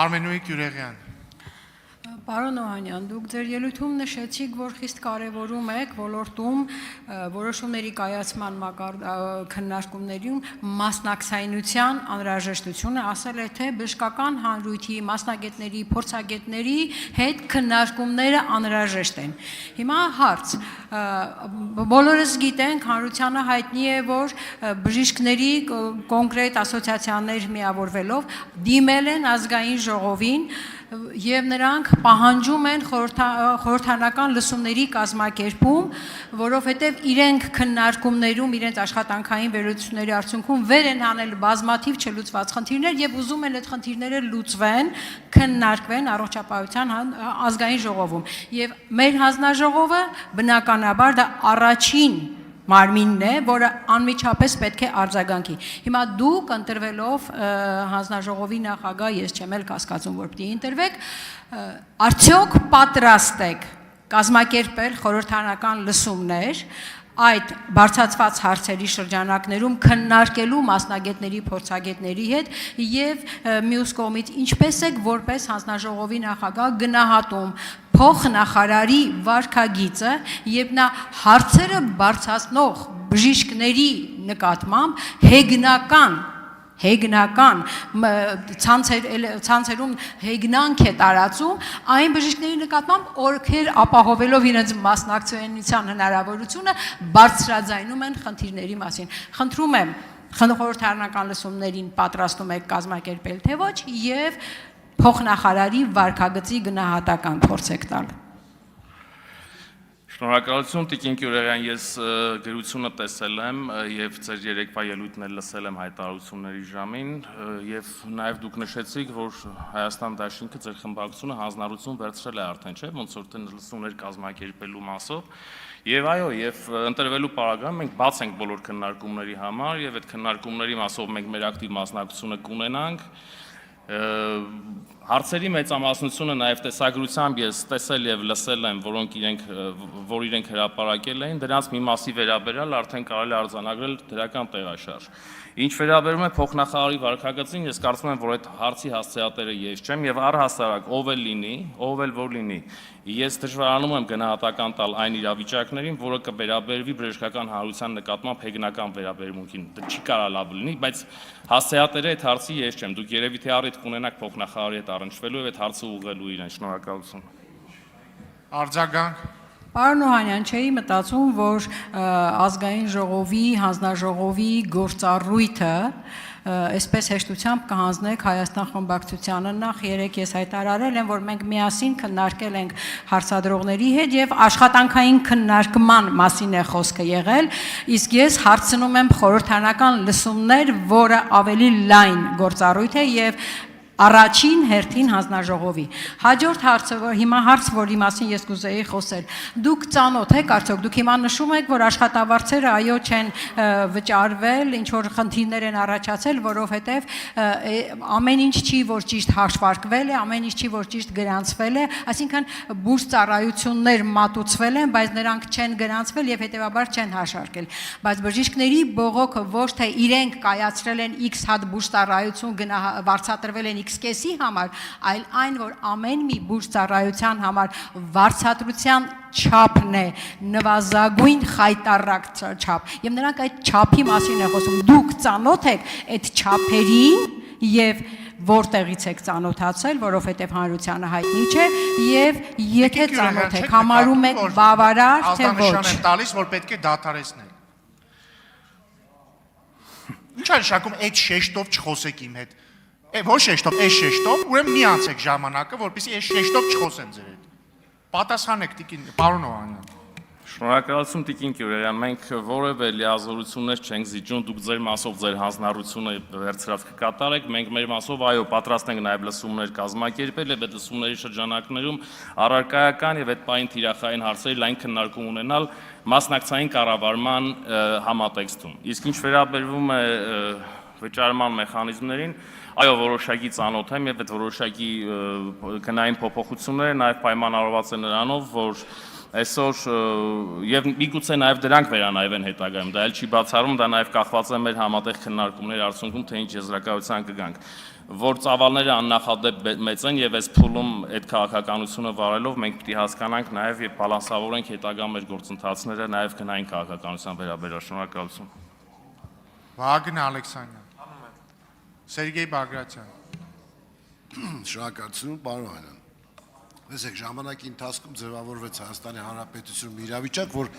Արմենուիկ Յուրեղյան։ Պարոն Օհանյան, դուք ձեր ելույթում նշեցիք, որ խիստ կարևորում եք ոլորտում որոշումների կայացման քննարկումներում մասնակցայնության անհրաժեշտությունը, ասել եք, թե բժշկական հանրույթի մասնագետների, փորձագետների հետ քննարկումները անհրաժեշտ են։ Հիմա հարց. բոլորս գիտենք, հանրությանը հայտնի է, որ բժիշկների կոնկրետ ասոցիացիաներ միավորվելով դիմել են ազգային ժողովին եւ նրանք պահանջում են խորհրդանական լսումների կազմակերպում, որովհետեւ իրենք քննարկումներում իրենց աշխատանքային վերլուծությունների արդյունքում վեր են հանել բազմաթիվ չլուծված խնդիրներ եւ ուզում են այդ խնդիրները լուծվեն, քննարկվեն առողջապահության ազգային ժողովում։ Եւ մեր հանձնաժողովը բնականաբար դա առաջին մարմինն է, որը անմիջապես պետք է արձագանքի։ Հիմա դուք ընտրվելով հանձնաժողովի նախագահ, ես չեմ էլ կասկածում, որ պիտի ընտրվեք, արդյոք պատրաստ եք կազմակերպել խորհրդանական լսումներ այդ բարձրացված հարցերի շրջանակներում քննարկելու մասնագետների, փորձագետների հետ եւ մյուս կողմից ինչպես եք որպես հանձնաժողովի նախագահ գնահատում փոխնախարարի վարքագիծը եւ նա հարցերը բարձրացնող բժիշկների նկատմամբ հեգնական ցանցերում հեգնանք է տարածում այն բժիշկների նկատմամբ, ովքեր ապահովելով իրենց մասնակցության հնարավորությունը բարձրաձայնում են խնդիրների մասին։ Խնդրում եմ, խորհրդարանական լսումներին պատրաստում եք կազմակերպել թե ոչ եւ փոխնախարարի վարքագծի գնահատական փորձեք տալ։ Շնորհակալություն Տիկին Յուրեղյան, ես գրությունը տեսել եմ եւ ձեր երեկվա ելույթն էլ լսել եմ հայտարարությունների ժամին եւ նաեւ դուք նշեցիք, որ Հայաստան Դաշինքը ձեր խմբակցությունը հանձնառություն վերցրել է արդեն, չէ՞, ոնց որ թե լսումներ կազմակերպելու մասով։ Եվ այո, եւ ընտրվելու պարագայում մենք բաց ենք բոլոր քննարկումների համար եւ այդ քննարկումների մասով մենք մեր ակտիվ մասնակցությունը կունենանք։ Հարցերի մեծամասնությունը նաև տեսագրությամբ ես տեսել եւ լսել եմ, որ իրենք հրապարակել էին, դրանց մի մասի վերաբերյալ արդեն կարելի է արձանագրել դրական տեղաշարժ։ Ինչ վերաբերում է փոխնախարարի վարքագծին, ես կարծում եմ, որ այդ հարցի հասցեատերը ես չեմ եւ առհասարակ ով էլ որ լինի, ես դժվարանում եմ գնահատական տալ այն իրավիճակներին, որը կվերաբերվի բժշկական հանրության նկատմամբ հեգնական վերաբերմունքին։ Դա չի կարող լավ լինի, բայց հասցեատերը այդ հարցի ես չեմ։ Դուք երևի թե առիթ կունենաք փոխնախարարի հետ առնչվելու եւ այդ հարցը ուղղելու իրեն։ Շնորհակալություն։ Արձագանք։ Պարոն Օհանյան, չէի մտածում, որ ազգային ժողովի, հանձնաժողովի գործառույթը այսպես հեշտությամբ կհանձնեք Հայաստան խմբակցությանը։ Նախ երեք ես հայտարարել եմ, որ մենք միասին քննարկել ենք հարցադրողների հետ եւ աշխատանքային քննարկման մասին է խոսքը եղել, իսկ ես հարցնում եմ խորհրդարանական լսումներ, որը ավելի լայն գործառույթ է եւ առաջին հերթին հանձնաժողովի։ Հաջորդ հարցը, որի մասին ես կուզեի խոսել։ Դուք ծանոթ եք, արդյոք դուք հիմա նշում եք, որ աշխատավարձերը այո չեն վճարվել, ինչ որ խնդիրներ են առաջացել, որովհետև ամեն ինչ չի, որ ճիշտ հաշվարկվել է, ամեն ինչ չի, որ ճիշտ գրանցվել է, այսինքն բուժ ծառայություններ մատուցվել են, բայց նրանք չեն գրանցվել եւ հետեւաբար չեն հաշվարկել։ Բայց բժիշկների բողոքը ոչ թե իրենք կայացրել են X հատ բուժ ծառայություն վարձատրվել են կեսի համար, այլ այն, որ ամեն մի բուժ ծառայության համար վարձատրության չափն է նվազագույն խայտառակ չափ եւ նրանք այդ չափի մասին է խոսում։ Դուք ծանոթ եք այդ չափերին եւ որտեղից եք ծանոթացել, որովհետեւ հանրությանը հայտնի չէ եւ եթե ծանոթ եք, համարում եք բավարար թե ոչ։ Ազգանշան եմ տալիս, որ պետք է դադարեցնել։ Ինչ է նշանակում այդ շեշտով չխոսեք իմ հետ։ Ոչ շեշտով, այս շեշտով, ուրեմն մի անցեք ժամանակը, որպեսզի այս շեշտով չխոսեն ձեր հետ։ Պատասխանեք Տիկին, պարոն Օհանյան։ Շնորհակալություն Տիկին Յուրեղյան, մենք որևէ լիազորություններ չենք զիջում, դուք ձեր մասով ձեր հանձնառությունը վերցրած կկատարեք, մենք մեր մասով այո պատրաստ ենք նաև լսումներ կազմակերպել եւ այդ լսումների շրջանակներում առարկայական եւ այդ պայն թիրախային հարցերի լայն քննարկում ունենալ մասնակցային կառավարման համատեքստում։ Իսկ ինչ վերաբերվում է վճարման մեխանիզմներին, այո, որոշակի ծանոթ եմ եւ այդ որոշակի գնային փոփոխությունները նաեւ պայմանավորված են նրանով, որ Այսօր եւ միգուցե նաեւ դրանք վերանայվեն հետագայում, դա էլ չի բացառում, դա նաեւ կախված է մեր համատեղ քննարկումների արդյունքում, թե ինչ եզրակացության կգանք, որ ծավալները աննախադեպ մեծ են եւ այս փուլում այդ քաղաքականությունը վարելով մենք պիտի հասկանանք նաեւ եւ բալանսավորենք հետագա մեր գործընթացները նաեւ գնային քաղաքականության վերաբերյալ։ Շնորհակալություն։ Վագն Ալեքսանյան։ Սերգեյ Բագրատյան։ Շնորհակալություն, պարոն Օհանյան։ Տեսեք, ժամանակի ընթացքում ձևավորվեց Հայաստանի Հանրապետությունում իրավիճակ, որ